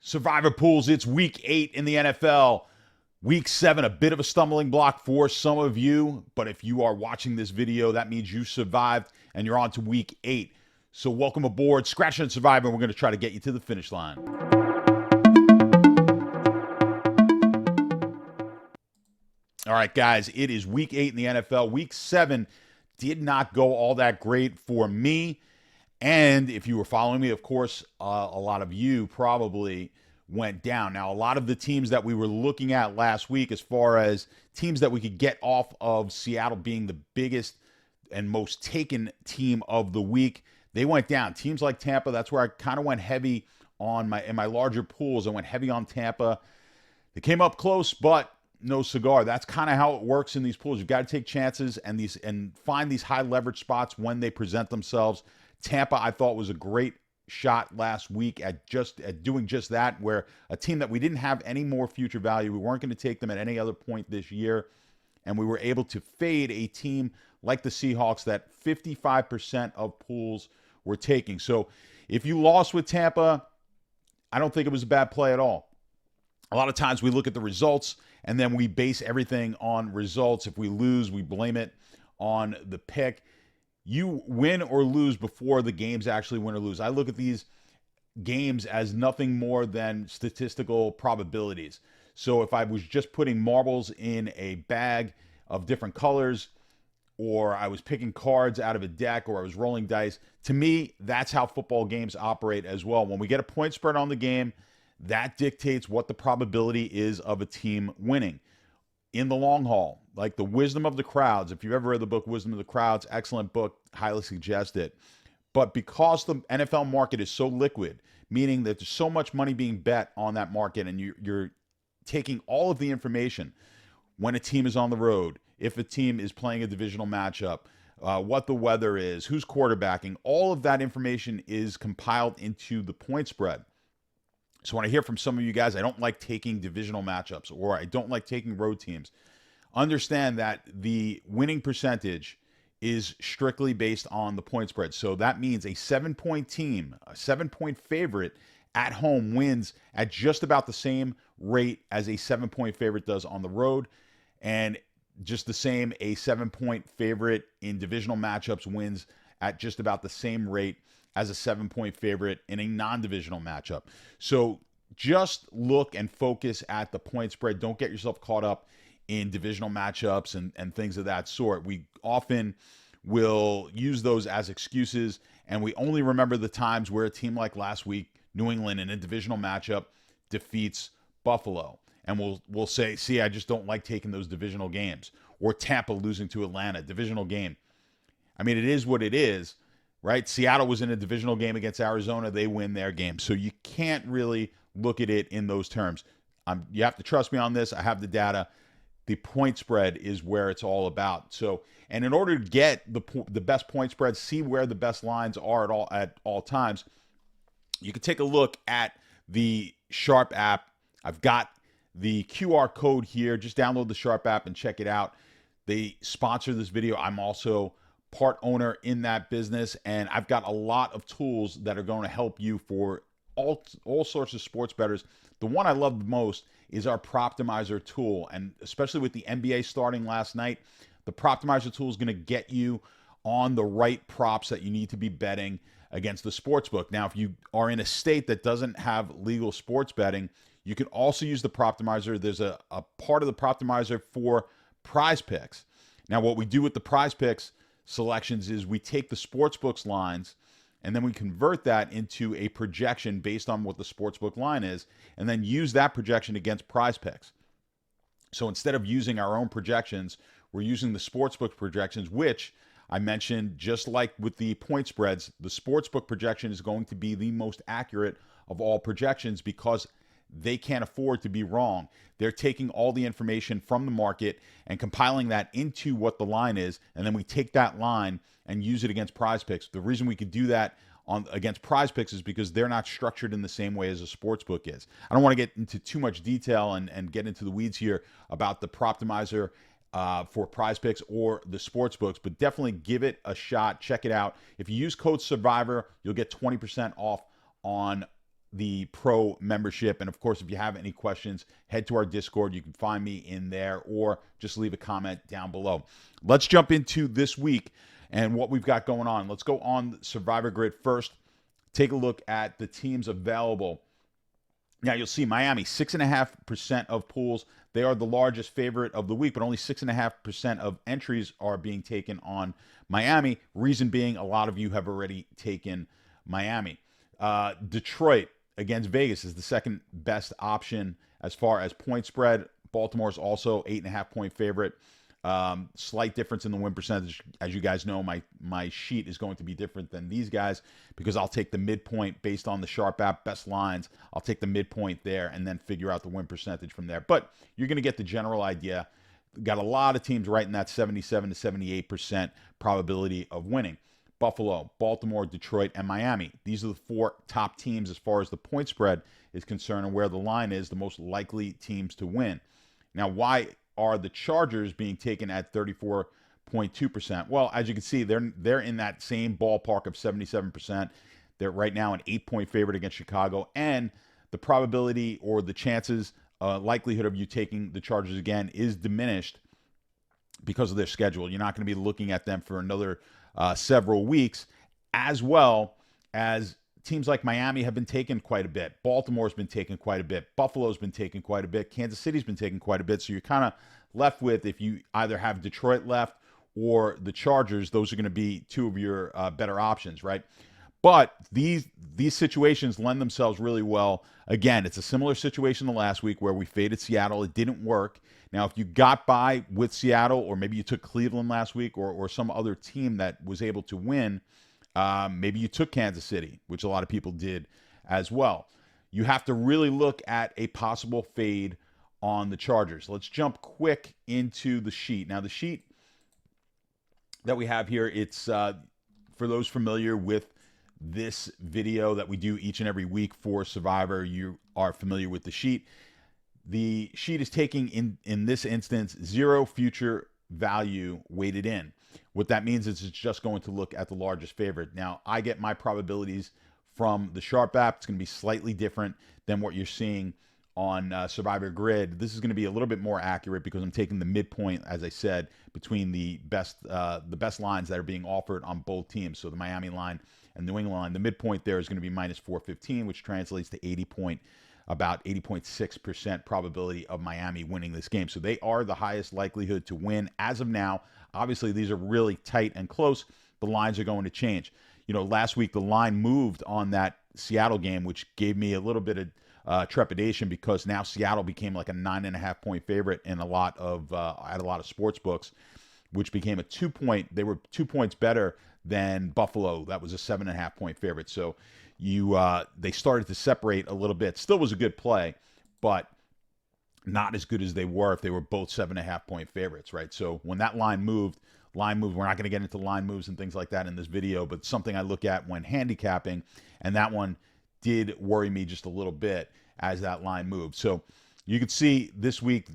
Survivor pools, it's week 8 in the NFL. Week 7, a bit of a stumbling block for some of you, but if you are watching this video, that means you survived and you're on to week 8. So welcome aboard, Scratch and Survivor, and we're going to try to get you to the finish line. All right, guys, it is week 8 in the NFL. Week 7 did not go all that great for me. And if you were following me, of course, a lot of you probably went down. Now, a lot of the teams that we were looking at last week, as far as teams that we could get off of Seattle being the biggest and most taken team of the week, they went down. Teams like Tampa, that's where I kind of went heavy on in my larger pools. I went heavy on Tampa. They came up close, but no cigar. That's kind of how it works in these pools. You've got to take chances and find these high leverage spots when they present themselves. Tampa, I thought, was a great shot last week at doing just that, where a team that we didn't have any more future value, we weren't going to take them at any other point this year, and we were able to fade a team like the Seahawks that 55% of pools were taking. So if you lost with Tampa, I don't think it was a bad play at all. A lot of times we look at the results and then we base everything on results. If we lose, we blame it on the pick. You win or lose before the games actually win or lose. I look at these games as nothing more than statistical probabilities. So if I was just putting marbles in a bag of different colors, or I was picking cards out of a deck, or I was rolling dice, to me, that's how football games operate as well. When we get a point spread on the game, that dictates what the probability is of a team winning. In the long haul, like the wisdom of the crowds. If you've ever read the book Wisdom of the Crowds, excellent book, highly suggest it. But because the NFL market is so liquid, meaning that there's so much money being bet on that market, and you're taking all of the information when a team is on the road, if a team is playing a divisional matchup, what the weather is, who's quarterbacking, all of that information is compiled into the point spread. So when I hear from some of you guys, I don't like taking divisional matchups, or I don't like taking road teams, understand that the winning percentage is strictly based on the point spread. So that means a 7-point team, a 7-point favorite at home wins at just about the same rate as a 7-point favorite does on the road. And just the same, a 7-point favorite in divisional matchups wins at just about the same rate as a 7-point favorite in a non-divisional matchup. So just look and focus at the point spread. Don't get yourself caught up in divisional matchups and things of that sort. We often will use those as excuses, and we only remember the times where a team like last week, New England, in a divisional matchup defeats Buffalo. And we'll say, see, I just don't like taking those divisional games. Or Tampa losing to Atlanta, divisional game. I mean, it is what it is. Right? Seattle was in a divisional game against Arizona. They win their game. So you can't really look at it in those terms. You have to trust me on this. I have the data. The point spread is where it's all about. So, and in order to get the best point spread, see where the best lines are at all times, you can take a look at the Sharp app. I've got the QR code here. Just download the Sharp app and check it out. They sponsor this video. I'm also part owner in that business, and I've got a lot of tools that are going to help you for all sorts of sports bettors. The one I love the most is our Proptimizer tool, and especially with the NBA starting last night, the Proptimizer tool is going to get you on the right props that you need to be betting against the sportsbook. Now, if you are in a state that doesn't have legal sports betting, you can also use the Proptimizer. There's a part of the Proptimizer for prize picks. Now, what we do with the prize picks selections is we take the sportsbook's lines and then we convert that into a projection based on what the sportsbook line is, and then use that projection against prize picks. So instead of using our own projections, we're using the sportsbook projections, which I mentioned, just like with the point spreads, the sportsbook projection is going to be the most accurate of all projections because they can't afford to be wrong. They're taking all the information from the market and compiling that into what the line is, and then we take that line and use it against prize picks. The reason we could do that against prize picks is because they're not structured in the same way as a sports book is. I don't want to get into too much detail and get into the weeds here about the Proptimizer for prize picks or the sports books, but definitely give it a shot. Check it out. If you use code SURVIVOR, you'll get 20% off on the pro membership. And of course, if you have any questions, head to our Discord. You can find me in there or just leave a comment down below. Let's jump into this week and what we've got going on. Let's go on Survivor Grid first. Take a look at the teams available. Now, you'll see Miami, 6.5% of pools. They are the largest favorite of the week, but only 6.5% of entries are being taken on Miami. Reason being, a lot of you have already taken Miami. Detroit against Vegas is the second best option as far as point spread. Baltimore is also 8.5-point favorite. Slight difference in the win percentage. As you guys know, my sheet is going to be different than these guys because I'll take the midpoint based on the Sharp app best lines. I'll take the midpoint there and then figure out the win percentage from there. But you're going to get the general idea. Got a lot of teams right in that 77 to 78% probability of winning. Buffalo, Baltimore, Detroit, and Miami. These are the four top teams as far as the point spread is concerned and where the line is, the most likely teams to win. Now, why are the Chargers being taken at 34.2%? Well, as you can see, they're in that same ballpark of 77%. They're right now an 8-point favorite against Chicago, and the probability or the chances, likelihood of you taking the Chargers again is diminished because of their schedule. You're not going to be looking at them for another several weeks, as well as teams like Miami have been taken quite a bit. Baltimore's been taken quite a bit. Buffalo's been taken quite a bit. Kansas City's been taken quite a bit. So you're kind of left with, if you either have Detroit left or the Chargers, those are going to be two of your better options, right? But these situations lend themselves really well. Again, it's a similar situation to last week where we faded Seattle. It didn't work. Now, if you got by with Seattle, or maybe you took Cleveland last week, or some other team that was able to win, maybe you took Kansas City, which a lot of people did as well. You have to really look at a possible fade on the Chargers. Let's jump quick into the sheet. Now, the sheet that we have here, it's for those familiar with this video that we do each and every week for Survivor, you are familiar with the sheet. The sheet is taking, in this instance, 0 future value weighted in. What that means is it's just going to look at the largest favorite. Now, I get my probabilities from the Sharp app. It's going to be slightly different than what you're seeing on Survivor Grid. This is going to be a little bit more accurate because I'm taking the midpoint, as I said, between the best lines that are being offered on both teams. So the Miami line and New England line. The midpoint there is going to be minus 415, which translates to about 80.6% probability of Miami winning this game. So they are the highest likelihood to win as of now. Obviously, these are really tight and close. The lines are going to change. You know, last week the line moved on that Seattle game, which gave me a little bit of trepidation because now Seattle became like a 9.5-point favorite in at a lot of sports books, which became a 2-point. They were 2 points better than Buffalo. That was a 7.5-point favorite. So they started to separate a little bit. Still was a good play, but not as good as they were if they were both 7.5-point favorites, right? So when that line moved, we're not going to get into line moves and things like that in this video, but something I look at when handicapping, and that one did worry me just a little bit as that line moved. So you can see this week,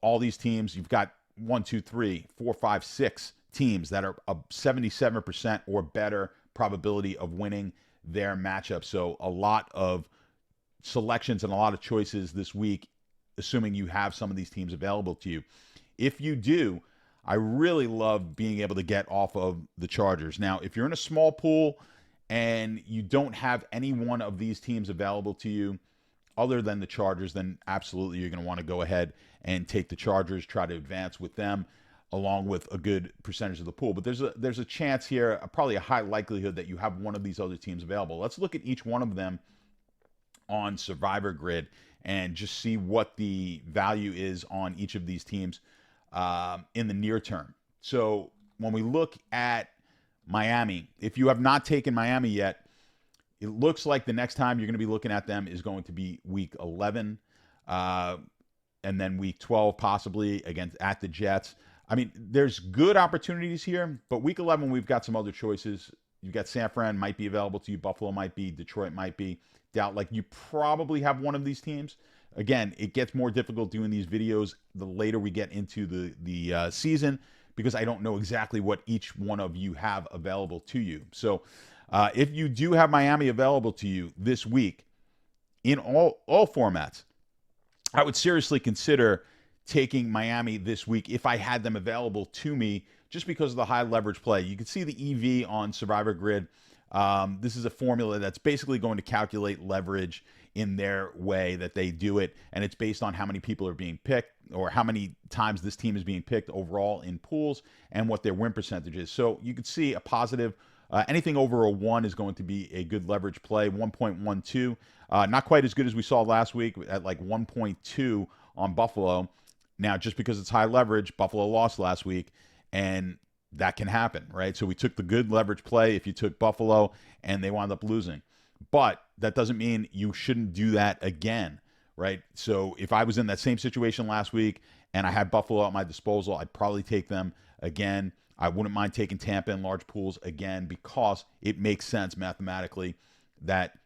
all these teams, you've got 1, 2, 3, 4, 5, 6 teams that are a 77% or better probability of winning their matchup. So a lot of selections and a lot of choices this week, assuming you have some of these teams available to you. If you do, I really love being able to get off of the Chargers. Now, if you're in a small pool and you don't have any one of these teams available to you other than the Chargers, then absolutely you're going to want to go ahead and take the Chargers, try to advance with them along with a good percentage of the pool. But there's a chance here, probably a high likelihood that you have one of these other teams available. Let's look at each one of them on Survivor Grid and just see what the value is on each of these teams in the near term. So when we look at Miami, if you have not taken Miami yet, it looks like the next time you're going to be looking at them is going to be week 11 and then week 12 possibly at the Jets. I mean, there's good opportunities here, but week 11 we've got some other choices. You've got San Fran might be available to you, Buffalo might be, Detroit might be. Doubt like you probably have one of these teams. Again, it gets more difficult doing these videos the later we get into the season because I don't know exactly what each one of you have available to you. So if you do have Miami available to you this week, in all formats. I would seriously consider taking Miami this week if I had them available to me, just because of the high leverage play. You can see the EV on Survivor Grid. This is a formula that's basically going to calculate leverage in their way that they do it, and it's based on how many people are being picked, or how many times this team is being picked overall in pools, and what their win percentage is. So you could see a positive. Anything over a 1 is going to be a good leverage play. 1.12, not quite as good as we saw last week at like 1.2 on Buffalo. Now, just because it's high leverage, Buffalo lost last week, and that can happen, right? So we took the good leverage play if you took Buffalo, and they wound up losing. But that doesn't mean you shouldn't do that again, right? So if I was in that same situation last week and I had Buffalo at my disposal, I'd probably take them again. I wouldn't mind taking Tampa in large pools again, because it makes sense mathematically that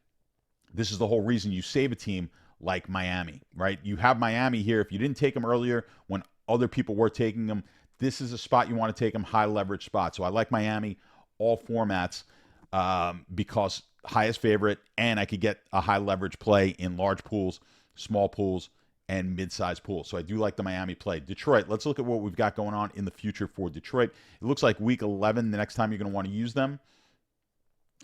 this is the whole reason you save a team like Miami, right? You have Miami here. If you didn't take them earlier when other people were taking them, this is a spot you want to take them, high leverage spot. So I like Miami, all formats, because highest favorite, and I could get a high leverage play in large pools, small pools, and mid-sized pools. So I do like the Miami play. Detroit, let's look at what we've got going on in the future for Detroit. It looks like week 11, the next time you're going to want to use them.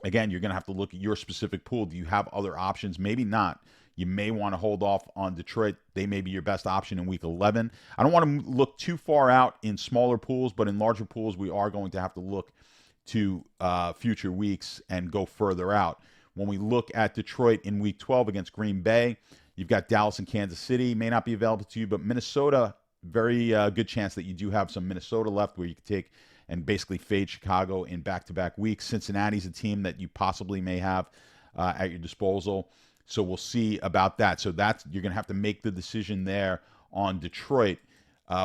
Again, you're going to have to look at your specific pool. Do you have other options? Maybe not. You may want to hold off on Detroit. They may be your best option in week 11. I don't want to look too far out in smaller pools, but in larger pools, we are going to have to look to future weeks and go further out. When we look at Detroit in week 12 against Green Bay, you've got Dallas and Kansas City. May not be available to you, but Minnesota, very good chance that you do have some Minnesota left where you can take and basically fade Chicago in back-to-back weeks. Cincinnati's a team that you possibly may have at your disposal. So we'll see about that. So that's, you're going to have to make the decision there on Detroit,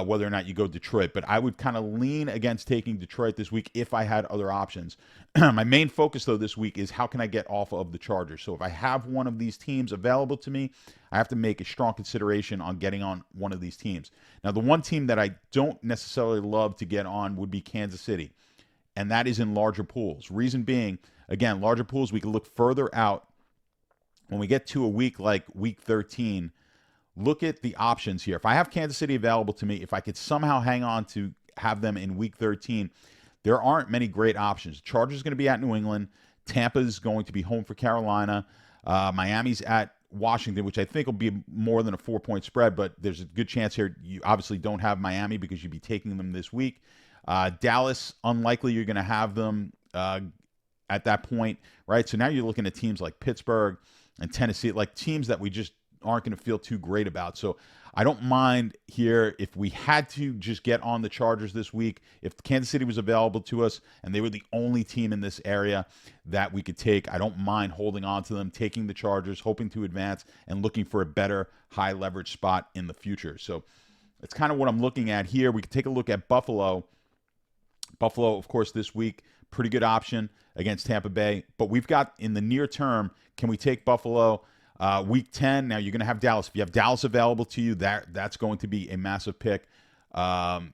whether or not you go Detroit. But I would kind of lean against taking Detroit this week if I had other options. My main focus, though, this week is how can I get off of the Chargers? So if I have one of these teams available to me, I have to make a strong consideration on getting on one of these teams. Now, the one team that I don't necessarily love to get on would be Kansas City, and that is in larger pools. Reason being, again, larger pools, we can look further out. When we get to a week like week 13, look at the options here. If I have Kansas City available to me, if I could somehow hang on to have them in week 13, there aren't many great options. Chargers is going to be at New England. Tampa is going to be home for Carolina. Miami's at Washington, which I think will be more than a 4-point spread, but there's a good chance here you obviously don't have Miami because you'd be taking them this week. Dallas, unlikely you're going to have them at that point, right? So now you're looking at teams like Pittsburgh and Tennessee, like teams that we just aren't going to feel too great about. So I don't mind here if we had to just get on the Chargers this week. If Kansas City was available to us and they were the only team in this area that we could take, I don't mind holding on to them, taking the Chargers, hoping to advance, and looking for a better high leverage spot in the future. So that's kind of what I'm looking at here. We could take a look at Buffalo. Buffalo, of course, this week, pretty good option against Tampa Bay. But we've got in the near term, can we take Buffalo? Week 10, now you're going to have Dallas. If you have Dallas available to you, that's going to be a massive pick. And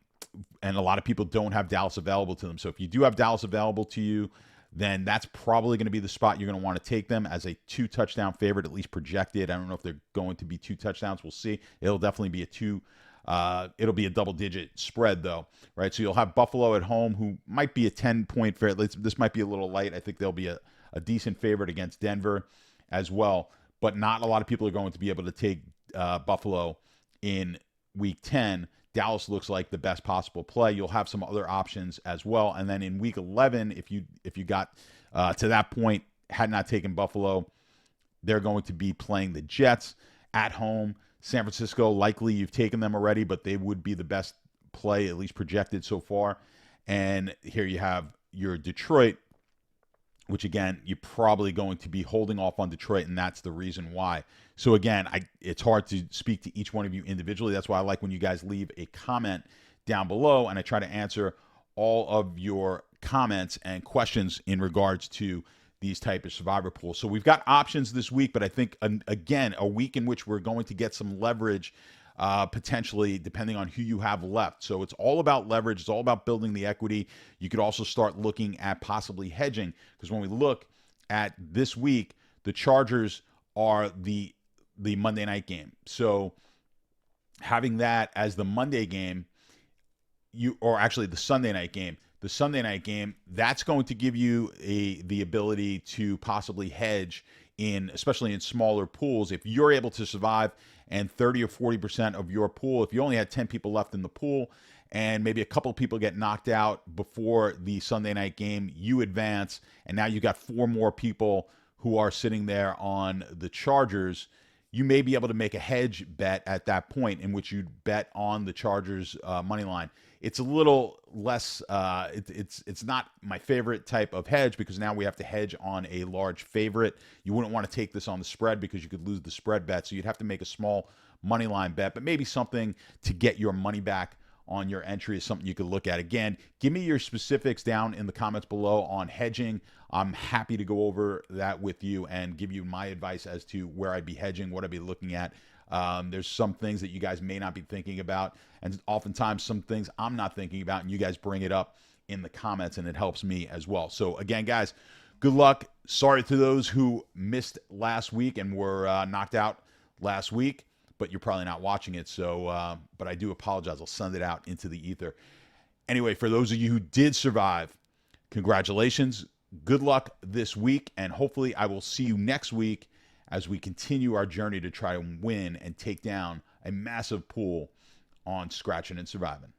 a lot of people don't have Dallas available to them. So if you do have Dallas available to you, then that's probably going to be the spot you're going to want to take them as a 2-touchdown favorite, at least projected. I don't know if they're going to be 2 touchdowns. We'll see. It'll definitely be it'll be a double-digit spread, though, right? So you'll have Buffalo at home, who might be a 10-point favorite. This might be a little light. I think they'll be a decent favorite against Denver as well. But not a lot of people are going to be able to take Buffalo in week 10. Dallas looks like the best possible play. You'll have some other options as well. And then in week 11, if you got to that point, had not taken Buffalo, they're going to be playing the Jets at home. San Francisco, likely you've taken them already, but they would be the best play, at least projected so far. And here you have your Detroit, which, again, you're probably going to be holding off on Detroit, and that's the reason why. So, again, it's hard to speak to each one of you individually. That's why I like when you guys leave a comment down below, and I try to answer all of your comments and questions in regards to these type of survivor pools. So we've got options this week, but I think, again, a week in which we're going to get some leverage potentially, depending on who you have left. So it's all about leverage. It's all about building the equity. You could also start looking at possibly hedging, because when we look at this week, the Chargers are the the Monday night game. So having that as the Monday game, or actually the Sunday night game. The Sunday night game, that's going to give you the ability to possibly hedge especially in smaller pools. If you're able to survive and 30 or 40% of your pool, if you only had 10 people left in the pool and maybe a couple of people get knocked out before the Sunday night game, you advance, and now you got 4 more people who are sitting there on the Chargers. You may be able to make a hedge bet at that point in which you'd bet on the Chargers money line. It's a little less, it's not my favorite type of hedge because now we have to hedge on a large favorite. You wouldn't want to take this on the spread because you could lose the spread bet. So you'd have to make a small money line bet, but maybe something to get your money back on your entry is something you could look at. Again, give me your specifics down in the comments below on hedging. I'm happy to go over that with you and give you my advice as to where I'd be hedging, what I'd be looking at. There's some things that you guys may not be thinking about, and oftentimes some things I'm not thinking about, and you guys bring it up in the comments, and it helps me as well. So again, guys, good luck. Sorry to those who missed last week and were knocked out last week, but you're probably not watching it. So, but I do apologize. I'll send it out into the ether. Anyway, for those of you who did survive, congratulations. Good luck this week, and hopefully I will see you next week as we continue our journey to try to win and take down a massive pool on Scratching and Surviving.